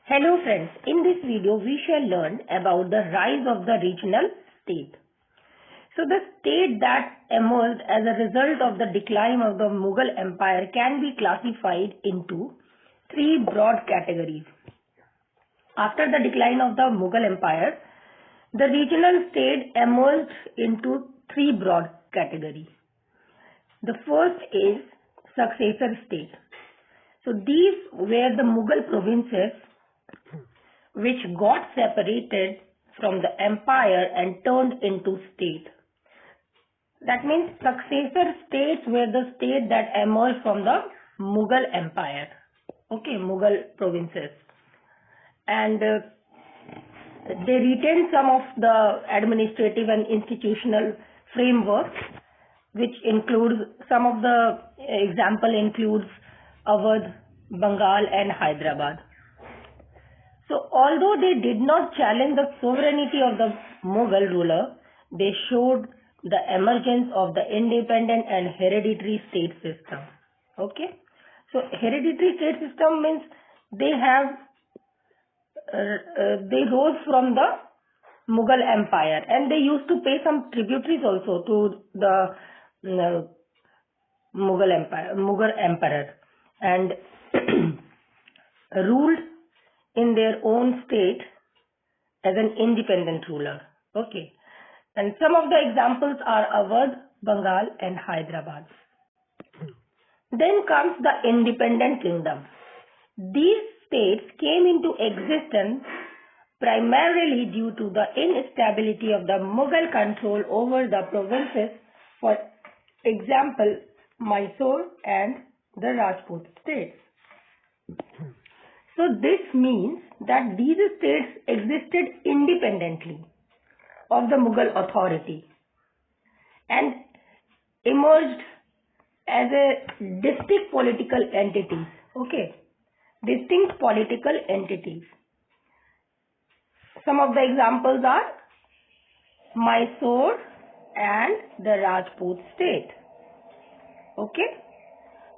Hello friends, in this video we shall learn about the rise of the regional state. So the state that emerged as a result of the decline of the Mughal Empire can be classified into three broad categories. After the decline of the Mughal Empire, the regional state emerged into three broad categories. The first is successor state. So these were the Mughal provinces which got separated from the empire and turned into state. That means successor states were the state that emerged from the Mughal Empire. Okay, Mughal provinces. And they retained some of the administrative and institutional frameworks, which includes some of the example includes Awadh, Bengal and Hyderabad. So although they did not challenge the sovereignty of the Mughal ruler, they showed the emergence of the independent and hereditary state system. Okay. So hereditary state system means they rose from the Mughal Empire and they used to pay some tributaries also to the Mughal Emperor and ruled in their own state as an independent ruler. Okay. And some of the examples are Awadh, Bengal and Hyderabad. Then comes the independent kingdom. These states came into existence primarily due to the instability of the Mughal control over the provinces, for example, Mysore and the Rajput states. So this means that these states existed independently of the Mughal authority and emerged as a distinct political entities. Okay, distinct political entities. Some of the examples are Mysore and the Rajput state. Okay,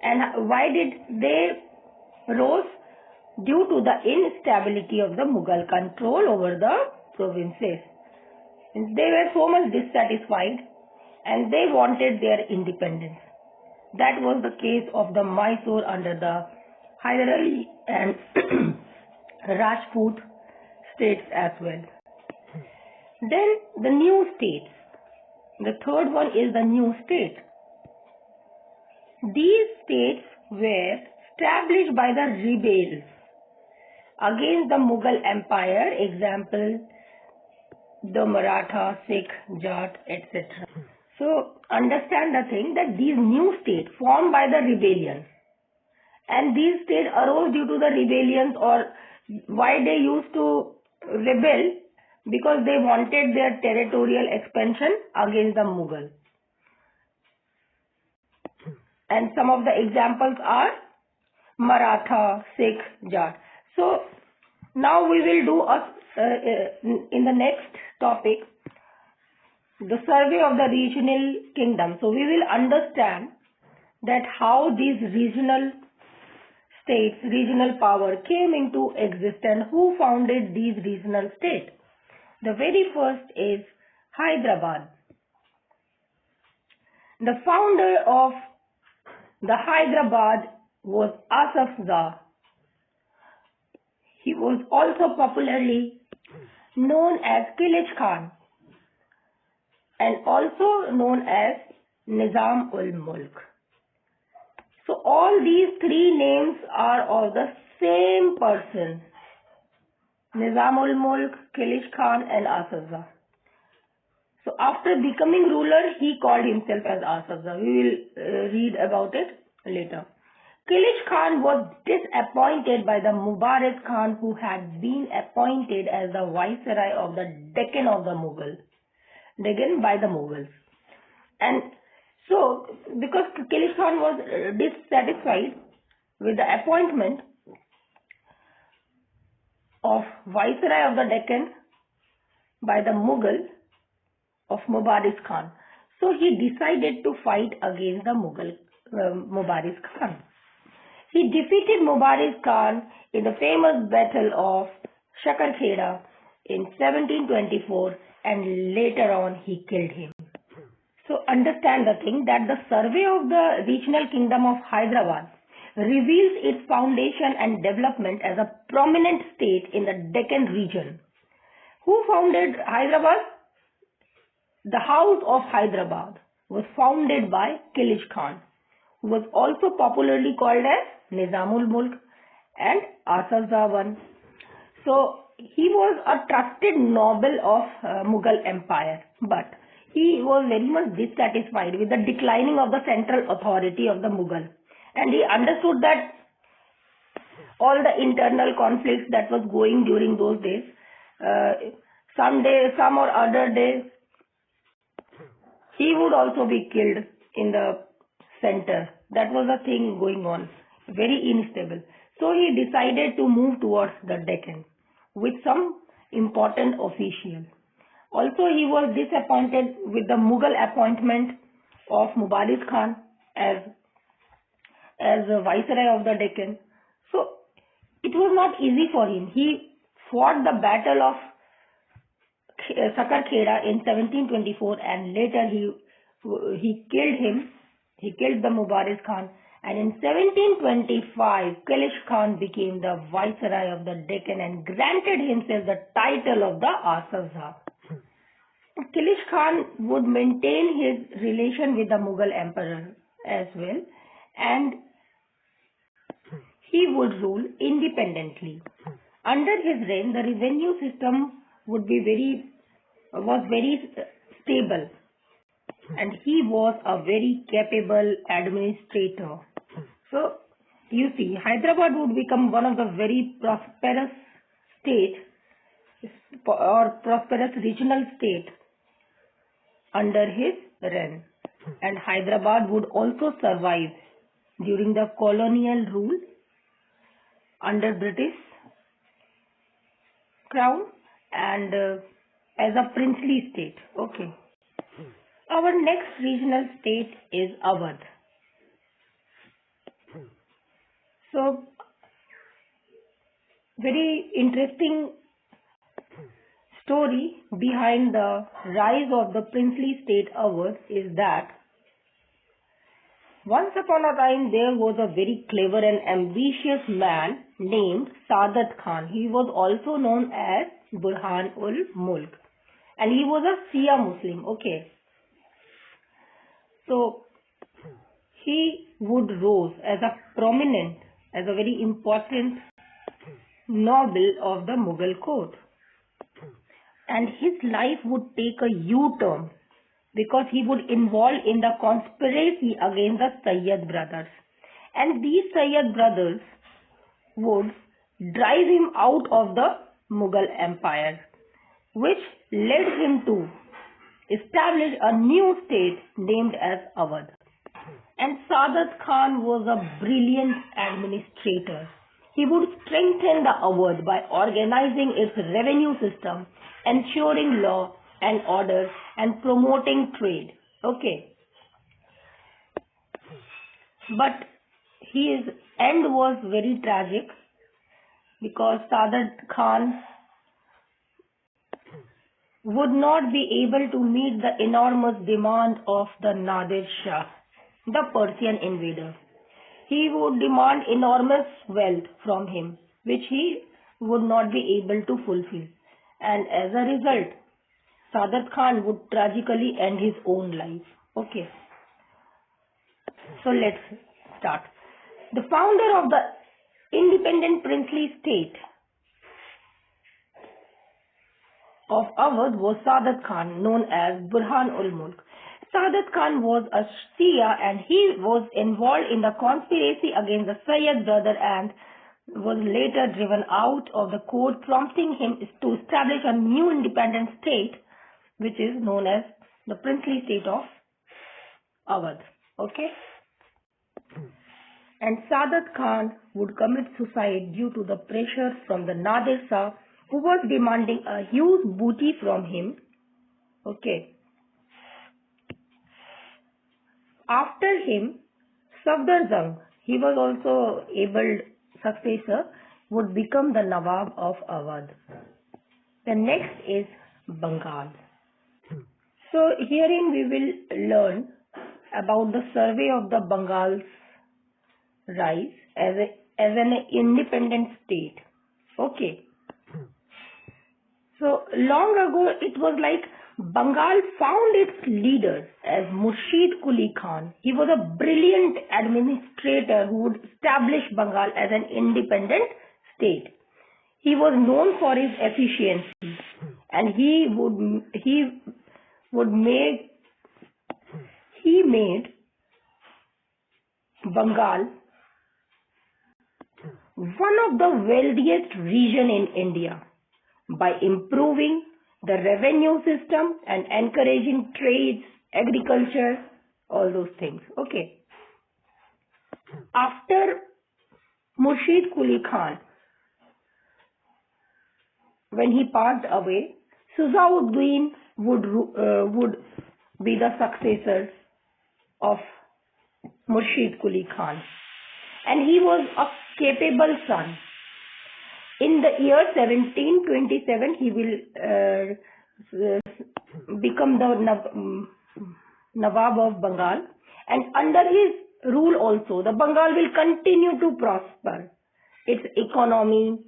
and why did they rose? Due to the instability of the Mughal control over the provinces. They were so much dissatisfied and they wanted their independence. That was the case of the Mysore under the Hyderabad and Rajput states as well. Then the new states. The third one is the new state. These states were established by the rebels against the Mughal Empire, example, the Marathas, Sikhs, Jats, etc. So, understand the thing that these new states formed by the rebellion, and these states arose due to the rebellions, or why they used to rebel, because they wanted their territorial expansion against the Mughal. And some of the examples are Maratha, Sikh, Jat. So now we will do in the next topic the survey of the regional kingdom. So we will understand that how these regional states, regional power came into existence, who founded these regional states. The very first is Hyderabad. The founder of the Hyderabad was Asaf Jah. He was also popularly known as Qilij Khan and also known as Nizam ul Mulk. So all these three names are of the same person. Nizam ul Mulk, Qilij Khan and Asaf Jah. So after becoming ruler, he called himself as Asaf Jah. We will read about it later. Qilij Khan was disappointed by the Mubarak Khan, who had been appointed as the viceroy of the Deccan of the Mughals. Deccan by the Mughals. And so, because Qilij Khan was dissatisfied with the appointment of viceroy of the Deccan by the Mughal of Mubarak Khan, so he decided to fight against the Mubarak Khan. He defeated Mubarak Khan in the famous Battle of Shakarkheda in 1724 and later on he killed him. So understand the thing that the survey of the regional kingdom of Hyderabad reveals its foundation and development as a prominent state in the Deccan region. Who founded Hyderabad? The House of Hyderabad was founded by Kilish Khan, who was also popularly called as Nizamul Mulk and Asaf Jahan. So he was a trusted noble of Mughal Empire, but he was very much dissatisfied with the declining of the central authority of the Mughal, and he understood that all the internal conflicts that was going during those days, some or other day, he would also be killed in the center. That was a thing going on, very unstable. So he decided to move towards the Deccan with some important official. Also, he was disappointed with the Mughal appointment of Mubarak Khan as a viceroy of the Deccan. So it was not easy for him. He fought the battle of Shakarkheda in 1724 and later he killed him. He killed the Mubarak Khan, and in 1725 Kilish Khan became the viceroy of the Deccan and granted himself the title of the Asaf Jahan. Kilish Khan would maintain his relation with the Mughal emperor as well, and he would rule independently. Under his reign, the revenue system was very stable, and he was a very capable administrator. So, you see, Hyderabad would become one of the very prosperous state or prosperous regional state under his reign, and Hyderabad would also survive during the colonial rule under British crown and as a princely state. Okay. Our next regional state is Awadh. So, very interesting story behind the rise of the princely state Awadh is that once upon a time there was a very clever and ambitious man named Saadat Khan. He was also known as Burhan-ul-Mulk, and he was a Shia Muslim. Okay. So he would rose as a prominent, as a very important noble of the Mughal court, and his life would take a U-turn because he would involve in the conspiracy against the Sayyid brothers, and these Sayyid brothers would drive him out of the Mughal empire, which led him to establish a new state named as Awadh. And Saadat Khan was a brilliant administrator. He would strengthen the Awadh by organizing its revenue system, ensuring law and order, and promoting trade. Okay. But his end was very tragic because Saadat Khan would not be able to meet the enormous demand of the Nadir Shah, the Persian invader. He would demand enormous wealth from him, which he would not be able to fulfill. And as a result, Saadat Khan would tragically end his own life. Okay. So let's start. The founder of the independent princely state of Awadh was Saadat Khan, known as Burhan-ul-Mulk. Saadat Khan was a Shia and he was involved in the conspiracy against the Sayyid brother and was later driven out of the court, prompting him to establish a new independent state, which is known as the princely state of Awadh. Okay. And Saadat Khan would commit suicide due to the pressure from the Nadir Shah, who was demanding a huge booty from him. Okay. After him, Safdar Jung, he was also able successor, would become the Nawab of Awadh. The next is Bengal. So herein we will learn about the survey of the Bengal's rise as an independent state. Okay. So long ago it was like Bengal found its leader as Murshid Quli Khan. He was a brilliant administrator who would establish Bengal as an independent state. He was known for his efficiency, and he made Bengal one of the wealthiest region in India by improving the revenue system and encouraging trades, agriculture, all those things. Okay. After Murshid Quli Khan, when he passed away, Suzauddin would be the successor of Murshid Quli Khan, and he was a capable son. In the year 1727, he will become the Nawab of Bengal, and under his rule also, the Bengal will continue to prosper. Its economy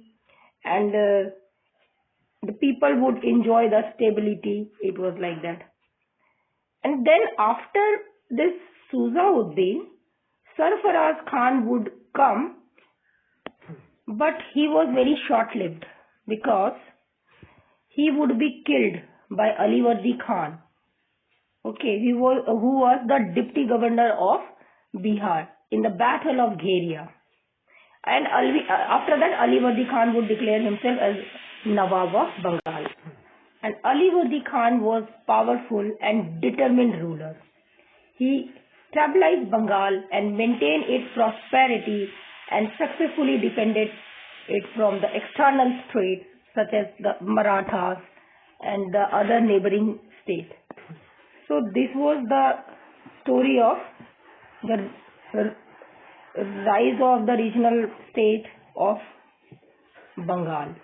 and the people would enjoy the stability. It was like that. And then after this Suzauddin, Sarfaraz Khan would come, but he was very short-lived because he would be killed by Alivardi Khan. Okay, who was the deputy governor of Bihar in the Battle of Gheria. And after that, Alivardi Khan would declare himself as Nawab of Bengal. And Alivardi Khan was powerful and determined ruler. He stabilized Bengal and maintained its prosperity and successfully defended it from the external threats such as the Marathas and the other neighboring states. So this was the story of the rise of the regional state of Bengal.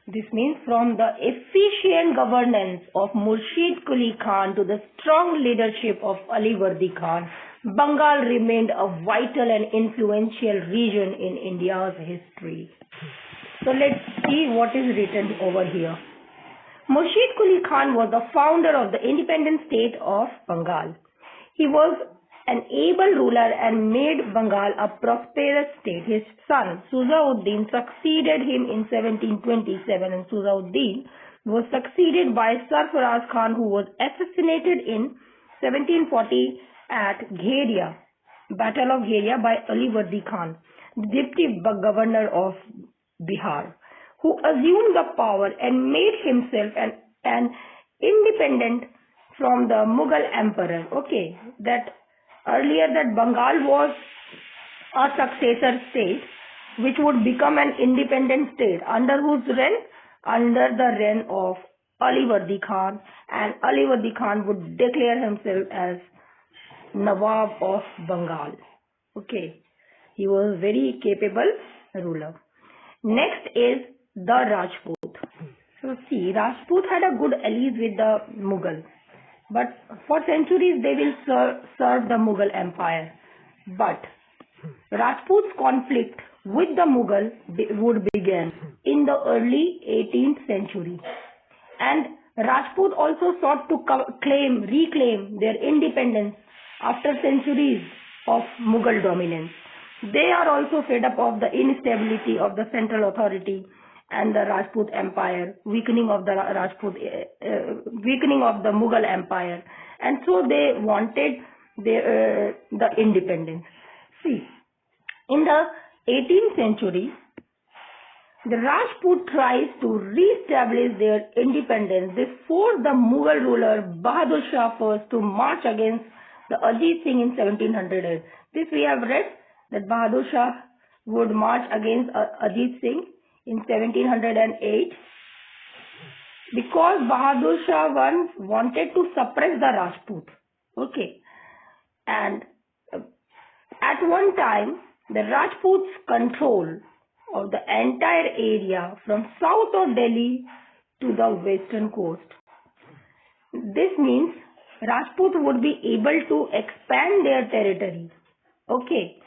This means from the efficient governance of Murshid Quli Khan to the strong leadership of Alivardi Khan, Bengal remained a vital and influential region in India's history. So let's see what is written over here. Murshid Quli Khan was the founder of the independent state of Bengal. He was an able ruler and made Bengal a prosperous state. His son Suzauddin succeeded him in 1727, and Suzauddin was succeeded by Sarfaraz Khan, who was assassinated in 1740 at Gheria, Battle of Gheria, by Alivardi Khan, the deputy governor of Bihar, who assumed the power and made himself an independent from the Mughal emperor. Okay, that earlier that Bengal was a successor state which would become an independent state under whose reign? Under the reign of Alivardi Khan, and Alivardi Khan would declare himself as Nawab of Bengal. Okay, he was very capable ruler. Next is the Rajput. So see, Rajput had a good allies with the Mughal, but for centuries they will serve the Mughal empire. But Rajput's conflict with the Mughal would begin in the early 18th century, and Rajput also sought to reclaim their independence after centuries of Mughal dominance. They are also fed up of the instability of the central authority and the Rajput empire, weakening of the Mughal empire, and so they wanted the independence. See, in the 18th century, the Rajput tries to re-establish their independence. They forced the Mughal ruler Bahadur Shah first to march against the Ajit Singh in 1700. This we have read, that Bahadur Shah would march against Ajit Singh in 1708 because Bahadur Shah once wanted to suppress the Rajput. Okay, and At one time, the Rajputs control of the entire area from south of Delhi to the western coast. This means Rajput would be able to expand their territory, okay,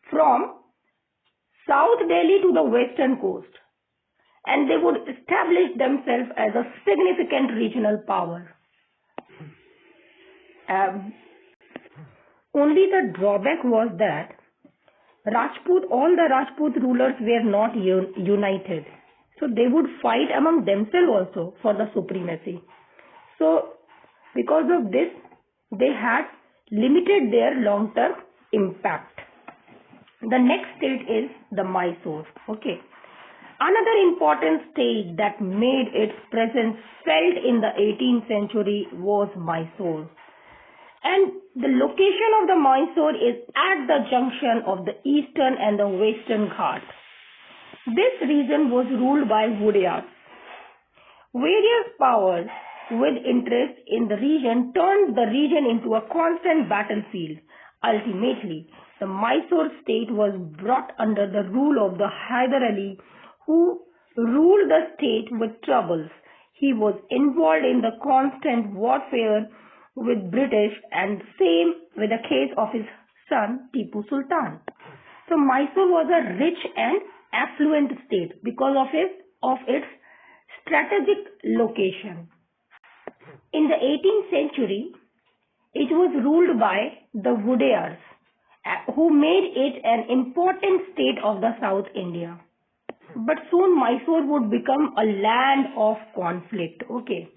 from South Delhi to the western coast, and they would establish themselves as a significant regional power. Only the drawback was that all the Rajput rulers were not united. So they would fight among themselves also for the supremacy. So because of this, they had limited their long-term impact. The next state is the Mysore. Okay. Another important state that made its presence felt in the 18th century was Mysore. And the location of the Mysore is at the junction of the eastern and the western Ghats. This region was ruled by Wodeyars. Various powers with interest in the region turned the region into a constant battlefield. Ultimately, the Mysore state was brought under the rule of the Hyder Ali, who ruled the state with troubles. He was involved in the constant warfare with British, and same with the case of his son Tipu Sultan. So Mysore was a rich and affluent state because of its strategic location. In the 18th century, it was ruled by the Wodeyars, who made it an important state of the South India. But soon Mysore would become a land of conflict. Okay.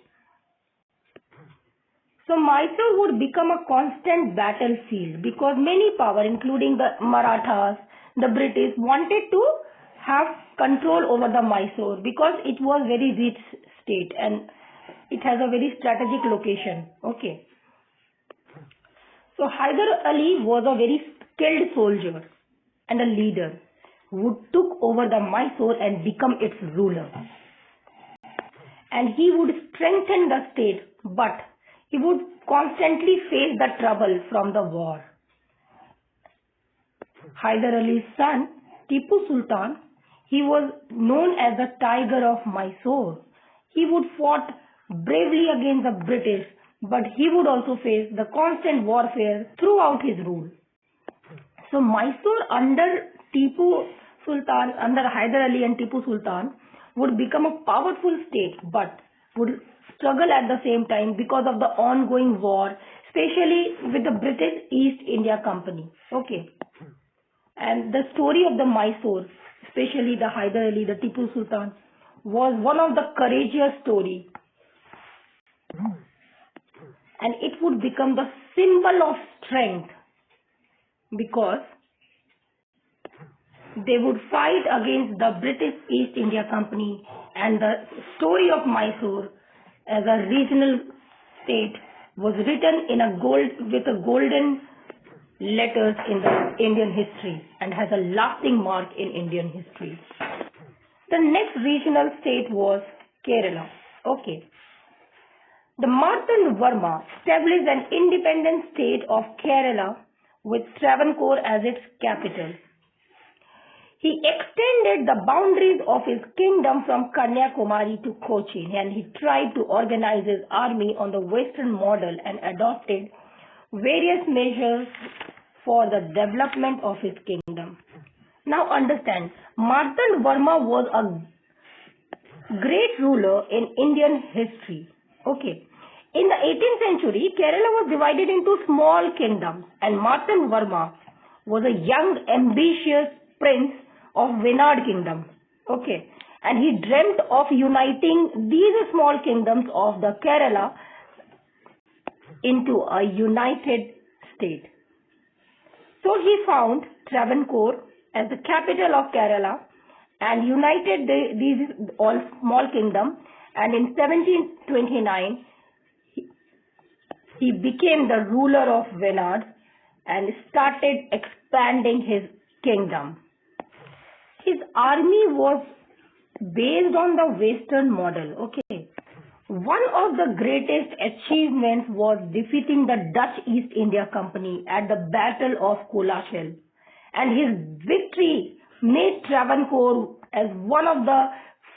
So Mysore would become a constant battlefield because many powers, including the Marathas, the British, wanted to have control over the Mysore because it was very rich state and it has a very strategic location. Okay. So Hyder Ali was a very skilled soldier and a leader who took over the Mysore and become its ruler. And he would strengthen the state, but he would constantly face the trouble from the war. Hyder Ali's son, Tipu Sultan, he was known as the Tiger of Mysore. He would fought bravely against the British, but he would also face the constant warfare throughout his rule. So Mysore under Hyder Ali and Tipu Sultan would become a powerful state, but would struggle at the same time because of the ongoing war, especially with the British East India Company. Okay. And the story of the Mysore, especially the Hyder Ali, the Tipu Sultan, was one of the courageous story. And it would become the symbol of strength because they would fight against the British East India Company, and the story of Mysore as a regional state was written with a golden letters in the Indian history and has a lasting mark in Indian history. The next regional state was Kerala. Okay. The Martand Varma established an independent state of Kerala with Travancore as its capital. He extended the boundaries of his kingdom from Kanyakumari to Cochin, and he tried to organize his army on the Western model and adopted various measures for the development of his kingdom. Now understand, Martand Varma was a great ruler in Indian history. Okay. In the 18th century, Kerala was divided into small kingdoms, and Martand Varma was a young, ambitious prince of Venad kingdom. Okay. And he dreamt of uniting these small kingdoms of the Kerala into a united state. So he found Travancore as the capital of Kerala and united these all small kingdoms, and in 1729 he became the ruler of Venad and started expanding his kingdom. His army was based on the Western model. Okay. One of the greatest achievements was defeating the Dutch East India Company at the Battle of Colachel, and his victory made Travancore as one of the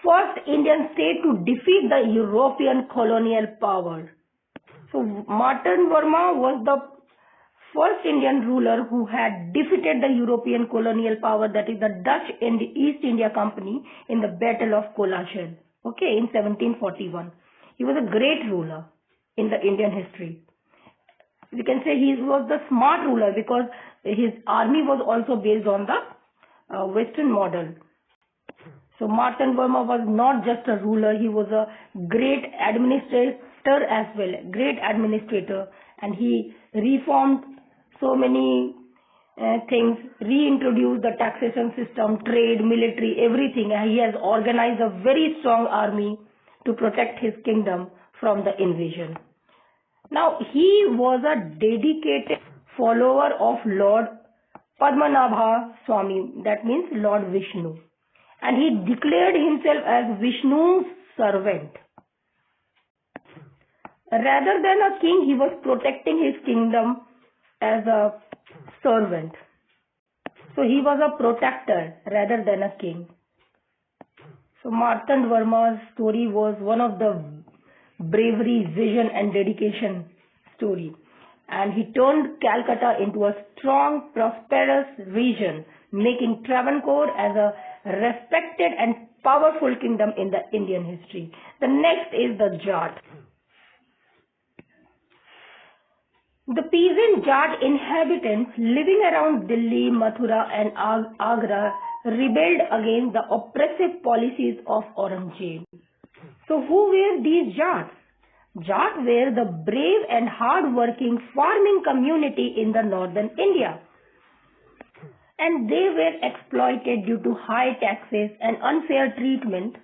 first Indian states to defeat the European colonial power. So Martin Verma was the first Indian ruler who had defeated the European colonial power, that is the Dutch and the East India Company, in the Battle of Colachel, okay, in 1741. He was a great ruler in the Indian history. We can say he was the smart ruler because his army was also based on the Western model. So Martin Verma was not just a ruler, he was a great administrator as well, great administrator, and he reformed so many things, reintroduced the taxation system, trade, military, everything. And he has organized a very strong army to protect his kingdom from the invasion. Now, he was a dedicated follower of Lord Padmanabha Swami, that means Lord Vishnu. And he declared himself as Vishnu's servant. Rather than a king, he was protecting his kingdom as a servant. So he was a protector rather than a king. So Martand Verma's story was one of the bravery, vision and dedication story. And he turned Calcutta into a strong, prosperous region, making Travancore as a respected and powerful kingdom in the Indian history. The next is the Jat. The peasant Jat inhabitants living around Delhi, Mathura and Agra rebelled against the oppressive policies of Aurangzeb. So who were these Jats? Jats were the brave and hard-working farming community in the northern India. And they were exploited due to high taxes and unfair treatment.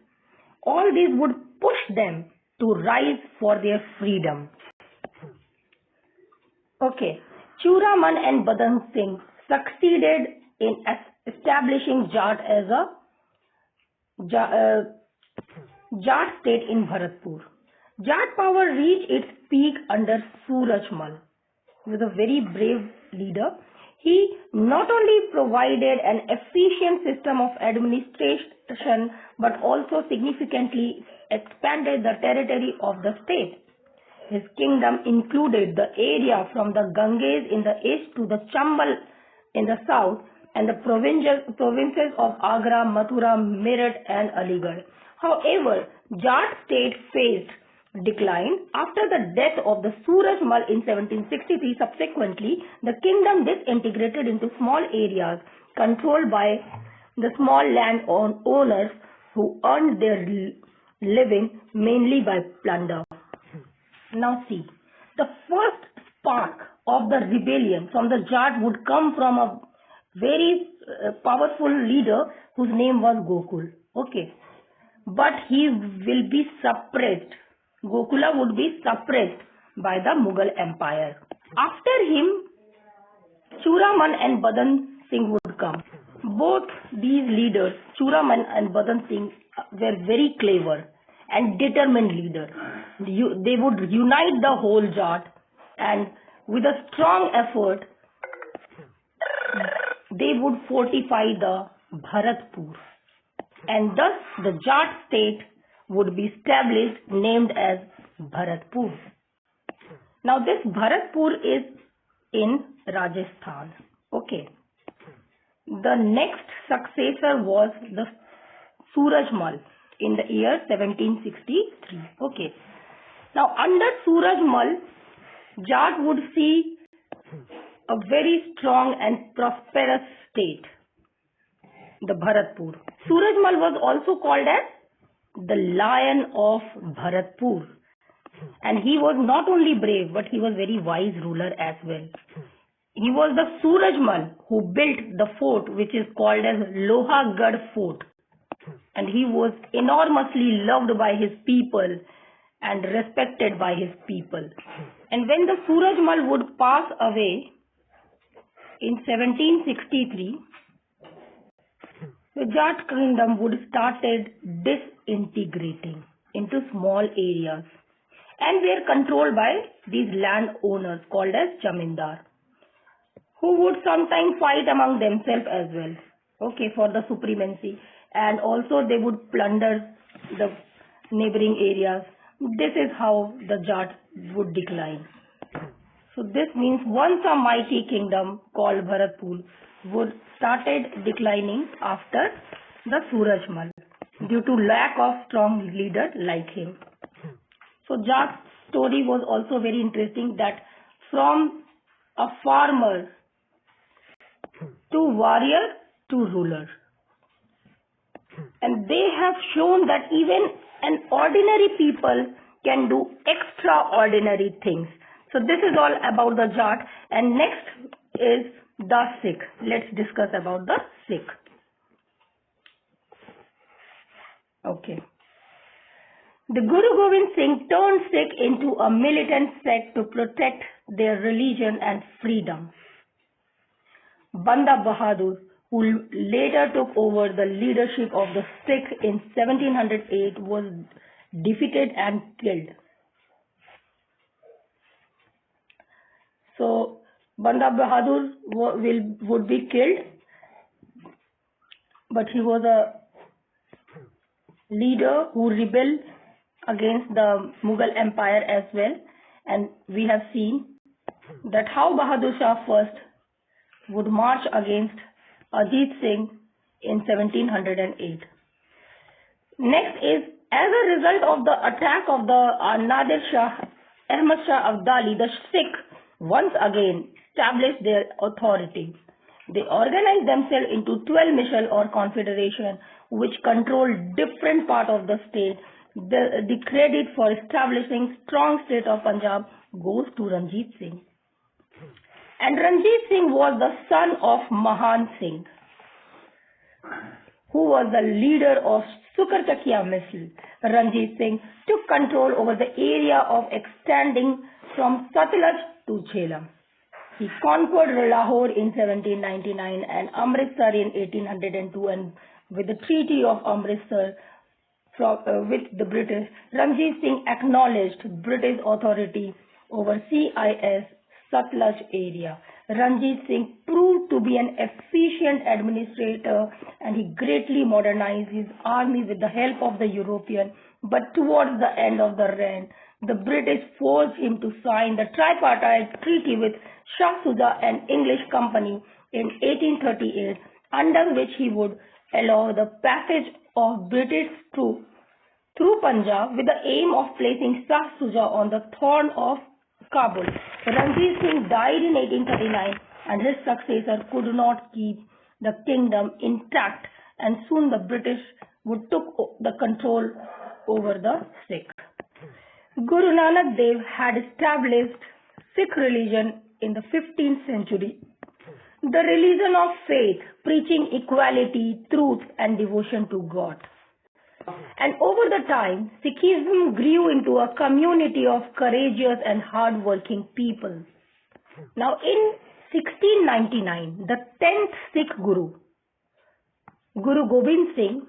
All this would push them to rise for their freedom. Okay, Churaman and Badan Singh succeeded in establishing Jat as a Jat state in Bharatpur. Jat power reached its peak under Surajmal. He was a very brave leader. He not only provided an efficient system of administration but also significantly expanded the territory of the state. His kingdom included the area from the Ganges in the east to the Chambal in the south and the provinces of Agra, Mathura, Meerut and Aligarh. However, Jat state faced decline after the death of the Surajmal in 1763. Subsequently, the kingdom disintegrated into small areas controlled by the small land owners who earned their living mainly by plunder. Now see, the first spark of the rebellion from the Jat would come from a very powerful leader whose name was Gokul. Okay, but he will be suppressed. Gokula would be suppressed by the Mughal Empire. After him, Churaman and Badan Singh would come. Both these leaders, Churaman and Badan Singh, were very clever and determined leaders. They would unite the whole Jat, and with a strong effort, they would fortify the Bharatpur, and thus the Jat state would be established, named as Bharatpur. Now this Bharatpur is in Rajasthan. Okay. The next successor was the Surajmal in the year 1763. Okay. Now under Surajmal, Jat would see a very strong and prosperous state, the Bharatpur. Surajmal was also called as the Lion of Bharatpur, and he was not only brave but he was very wise ruler as well. He was the Surajmal who built the fort which is called as Lohagarh Fort, and he was enormously loved by his people and respected by his people. And when the Surajmal would pass away in 1763, the Jat kingdom would started disintegrating. into small areas and were controlled by these landowners called as Jamindar, who would sometimes fight among themselves as well, okay, for the supremacy, and also they would plunder the neighboring areas. This is how the Jats would decline. So this means once a mighty kingdom called Bharatpur would started declining after the Surajmal due to lack of strong leader like him. So Jat's story was also very interesting, that from a farmer to warrior to ruler. And they have shown that even an ordinary people can do extraordinary things. So this is all about the Jat. And next is the Sikh. Let's discuss about the Sikh. Okay. The Guru Gobind Singh turned Sikh into a militant sect to protect their religion and freedom. Banda Bahadur, who later took over the leadership of the Sikh in 1708, was defeated and killed. So Banda Bahadur would be killed, but he was a leader who rebelled against the Mughal Empire as well, and we have seen that how Bahadur Shah first would march against Ajit Singh in 1708. Next is, as a result of the attack of the Nadir Shah, Ahmad Shah Abdali, the Sikh once again established their authority. They organized themselves into 12 mishal or confederation which controlled different part of the state. The credit for establishing strong state of Punjab goes to Ranjit Singh. And Ranjit Singh was the son of Mahan Singh, who was the leader of Sukarchakia Misl. Ranjit Singh took control over the area of extending from Satluj to Jhelum. He conquered Lahore in 1799 and Amritsar in 1802, and with the Treaty of Amritsar with the British, Ranjit Singh acknowledged British authority over CIS Satluj area. Ranjit Singh proved to be an efficient administrator, and he greatly modernized his army with the help of the European. But towards the end of the reign, the British forced him to sign the tripartite treaty with Shah Shuja, an English company, in 1838, under which he would allow the passage of British troops through Punjab with the aim of placing Shah Shuja on the throne of Kabul. Ranjit Singh died in 1839, and his successor could not keep the kingdom intact, and soon the British would took the control over the Sikh. Guru Nanak Dev had established Sikh religion in the 15th century. The religion of faith, preaching equality, truth and devotion to God. And over the time, Sikhism grew into a community of courageous and hard-working people. Now in 1699, the 10th Sikh Guru, Guru Gobind Singh,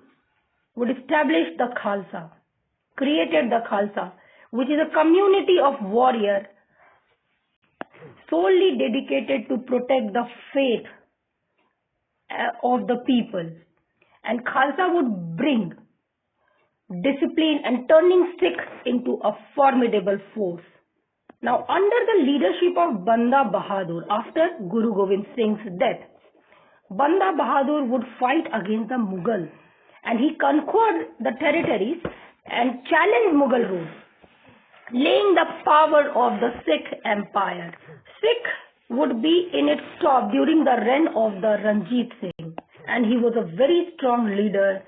would establish the Khalsa, created the Khalsa, which is a community of warriors solely dedicated to protect the faith of the people. And Khalsa would bring discipline and turning Sikhs into a formidable force. Now, under the leadership of Banda Bahadur, after Guru Gobind Singh's death, Banda Bahadur would fight against the Mughal, and he conquered the territories and challenged Mughal rule, laying the power of the Sikh empire. Sikh would be in its top during the reign of the Ranjit Singh, and he was a very strong leader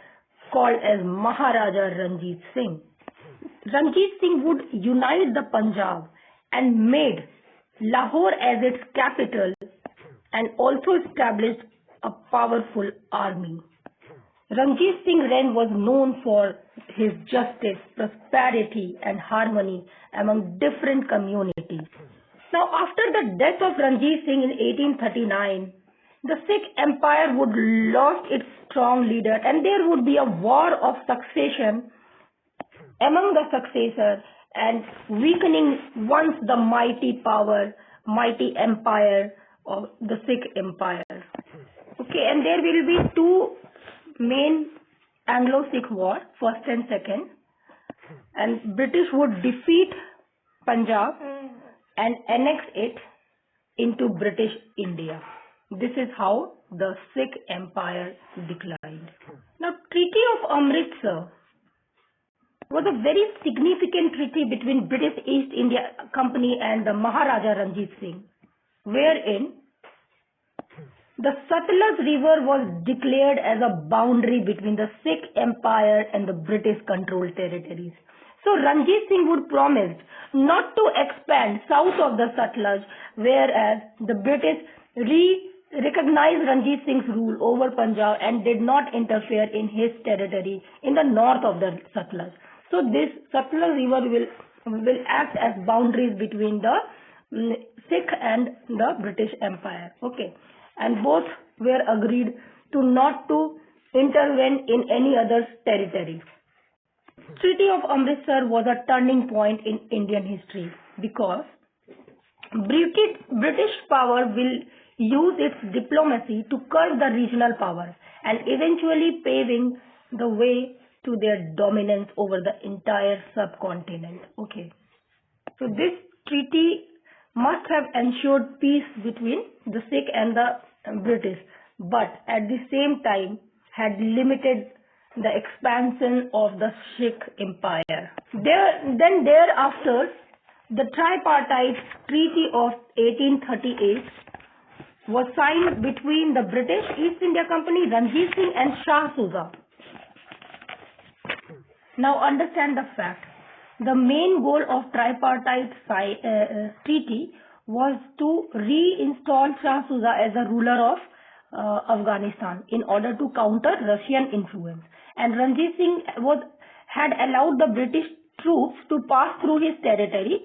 called as Maharaja Ranjit Singh. Ranjit Singh would unite the Punjab and made Lahore as its capital, and also established a powerful army. Ranjit Singh's reign was known for his justice, prosperity and harmony among different communities. Now, after the death of Ranjit Singh in 1839, the Sikh empire would lose its strong leader, and there would be a war of succession among the successor and weakening once the mighty empire of the Sikh Empire. Okay, and there will be two main Anglo-Sikh war, first and second, and British would defeat Punjab and annex it into British India. This is how the Sikh Empire declined. Now, Treaty of Amritsar was a very significant treaty between British East India Company and the Maharaja Ranjit Singh, wherein the Satluj River was declared as a boundary between the Sikh Empire and the British controlled territories. So Ranjit Singh would promise not to expand south of the Satluj, whereas the British recognized Ranjit Singh's rule over Punjab and did not interfere in his territory in the north of the Satluj. So this Satluj River will act as boundaries between the Sikh and the British Empire. Okay, and both were agreed to not to intervene in any other territory. Treaty of Amritsar was a turning point in Indian history because British power will use its diplomacy to curb the regional powers and eventually paving the way to their dominance over the entire subcontinent. Okay, so this treaty must have ensured peace between the Sikh and the British, but at the same time had limited the expansion of the Sikh Empire. Thereafter, the tripartite Treaty of 1838 was signed between the British East India Company, Ranjit Singh and Shah Suja. Now understand the fact. The main goal of tripartite treaty was to reinstall Shah Suja as a ruler of Afghanistan in order to counter Russian influence. And Ranjit Singh had allowed the British troops to pass through his territory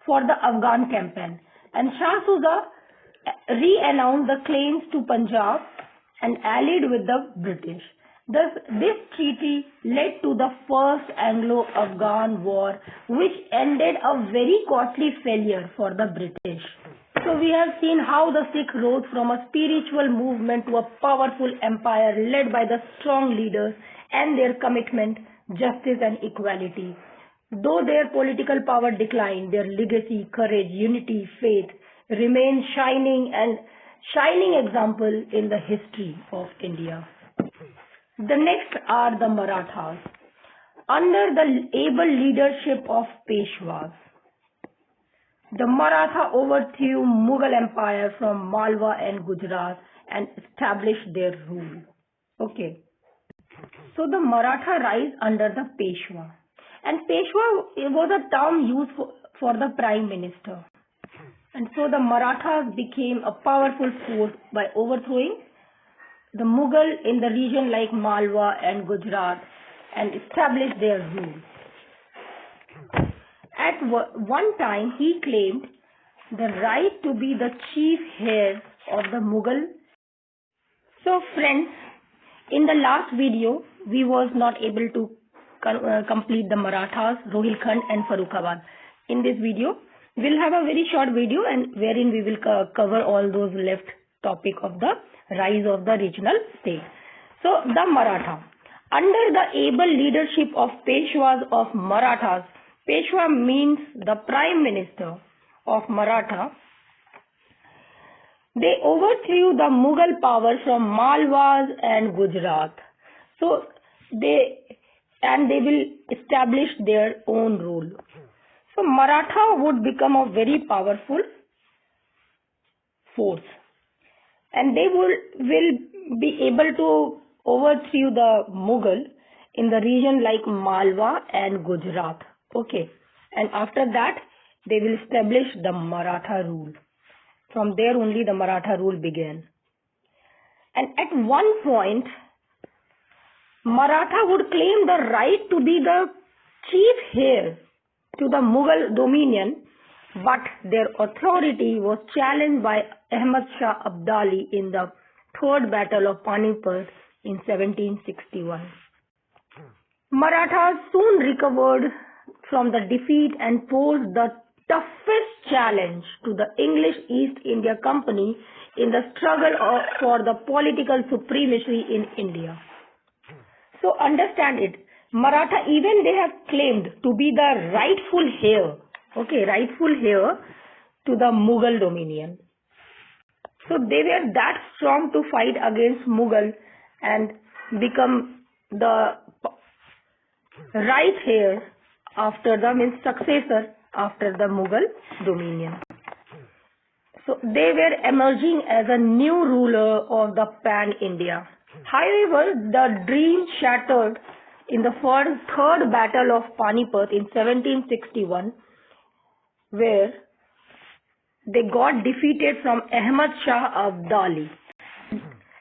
for the Afghan campaign. And Shah Suja re-announced the claims to Punjab and allied with the British. Thus, this treaty led to the First Anglo-Afghan War, which ended a very costly failure for the British. So we have seen how the Sikh rose from a spiritual movement to a powerful empire led by the strong leaders and their commitment, justice and equality. Though their political power declined, their legacy, courage, unity, faith remain shining example in the history of India. The next are the Marathas. Under the able leadership of Peshwas, the Maratha overthrew Mughal Empire from Malwa and Gujarat and established their rule. Okay. So the Maratha rise under the Peshwa. And Peshwa was a term used for the Prime Minister. And so the Marathas became a powerful force by overthrowing the Mughal in the region like Malwa and Gujarat and established their rule. At one time, he claimed the right to be the chief heir of the Mughal. So friends, in the last video, we was not able to complete the Marathas, Rohilkhand and Farukhabad. In this video, we'll have a very short video and wherein we will cover all those left topic of the rise of the regional state. So the Maratha. Under the able leadership of Peshwas of Marathas, Peshwa means the Prime Minister of Maratha, they overthrew the Mughal power from Malwas and Gujarat. So they will establish their own rule. So Maratha would become a very powerful force. And they will be able to overthrow the Mughal in the region like Malwa and Gujarat. Okay. And after that, they will establish the Maratha rule. From there only the Maratha rule began. And at one point, Maratha would claim the right to be the chief heir to the Mughal dominion, but their authority was challenged by Ahmad Shah Abdali in the Third Battle of Panipat in 1761. Marathas soon recovered from the defeat and posed the toughest challenge to the English East India Company in the struggle for the political supremacy in India. So understand it. Maratha, even they have claimed to be the rightful heir to the Mughal dominion. So they were that strong to fight against Mughal and become the right heir after the successor after the Mughal dominion. So they were emerging as a new ruler of the pan-India. However, the dream shattered in the third battle of Panipat in 1761, where they got defeated from Ahmad Shah Abdali.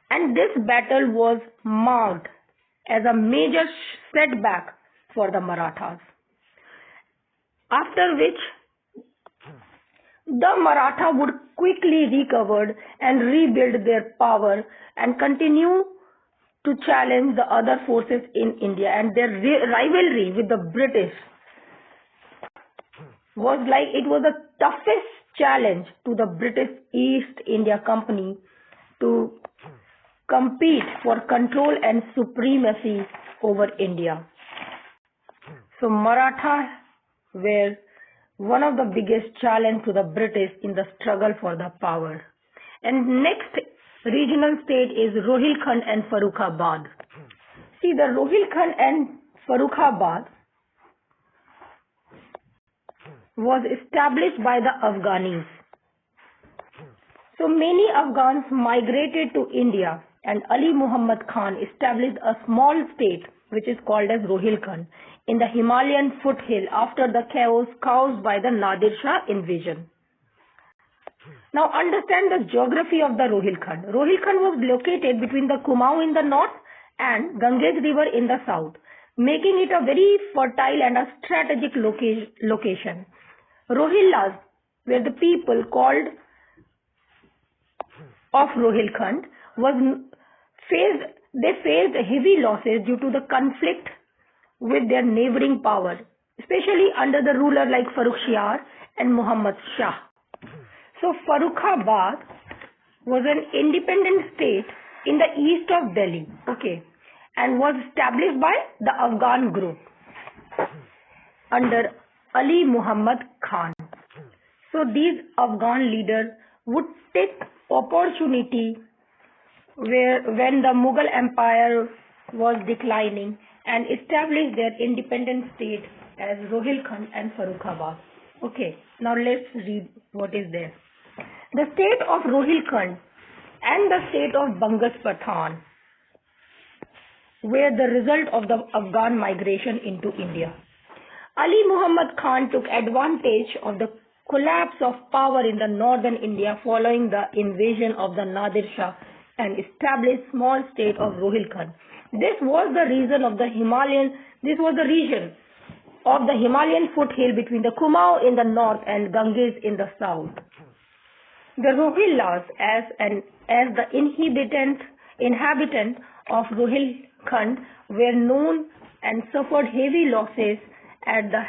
And this battle was marked as a major setback for the Marathas. After which, the Maratha would quickly recover and rebuild their power and continue to challenge the other forces in India. And their rivalry with the British was like it was the toughest challenge to the British East India Company to compete for control and supremacy over India. So Maratha were one of the biggest challenge to the British in the struggle for the power. And next regional state is Rohilkhand and Farukhabad. See, the Rohilkhand and Farukhabad was established by the Afghanis. So many Afghans migrated to India and Ali Muhammad Khan established a small state which is called as Rohilkhand in the Himalayan foothill after the chaos caused by the Nadir Shah invasion. Now understand the geography of the Rohilkhand. Rohilkhand was located between the Kumaon in the north and Ganges river in the south, making it a very fertile and a strategic location. Rohillas were the people called of Rohilkhand they faced heavy losses due to the conflict with their neighboring power, especially under the ruler like Farukh and Muhammad Shah. So Farukhabad was an independent state in the east of Delhi, and was established by the Afghan group under Ali Muhammad Khan. So these Afghan leaders would take opportunity when the Mughal Empire was declining and establish their independent state as Rohilkhand and Farukhabad. Now let's read what is there. The state of Rohilkhand and the state of Bangas Pathan were the result of the Afghan migration into India. Ali Muhammad Khan took advantage of the collapse of power in the northern India following the invasion of the Nadir Shah and established small state of Rohilkhand. This was the region of the Himalayan foothill between the Kumaon in the north and Ganges in the south. The Rohillas, as the inhabitant of Rohilkhand, were known and suffered heavy losses at the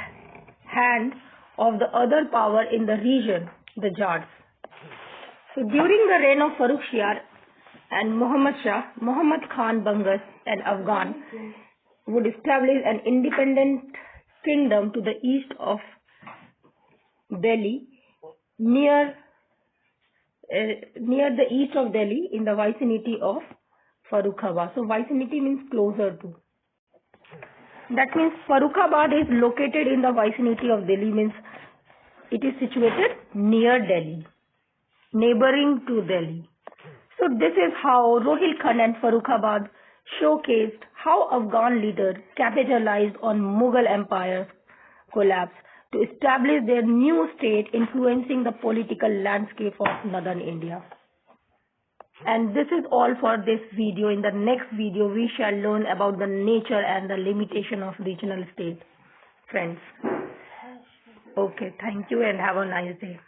hand of the other power in the region, the Jats. So during the reign of Farukh and Muhammad Shah, Muhammad Khan Bangas and Afghan would establish an independent kingdom to the east of Delhi, near the east of Delhi in the vicinity of Farukhabad. So vicinity means closer to. That means Farukhabad is located in the vicinity of Delhi, means it is situated near Delhi, neighboring to Delhi. So this is how Rohilkhand and Farukhabad showcased how Afghan leaders capitalized on Mughal Empire's collapse to establish their new state, influencing the political landscape of northern India. And this is all for this video. In the next video, we shall learn about the nature and the limitation of regional state. Friends. Okay, thank you and have a nice day.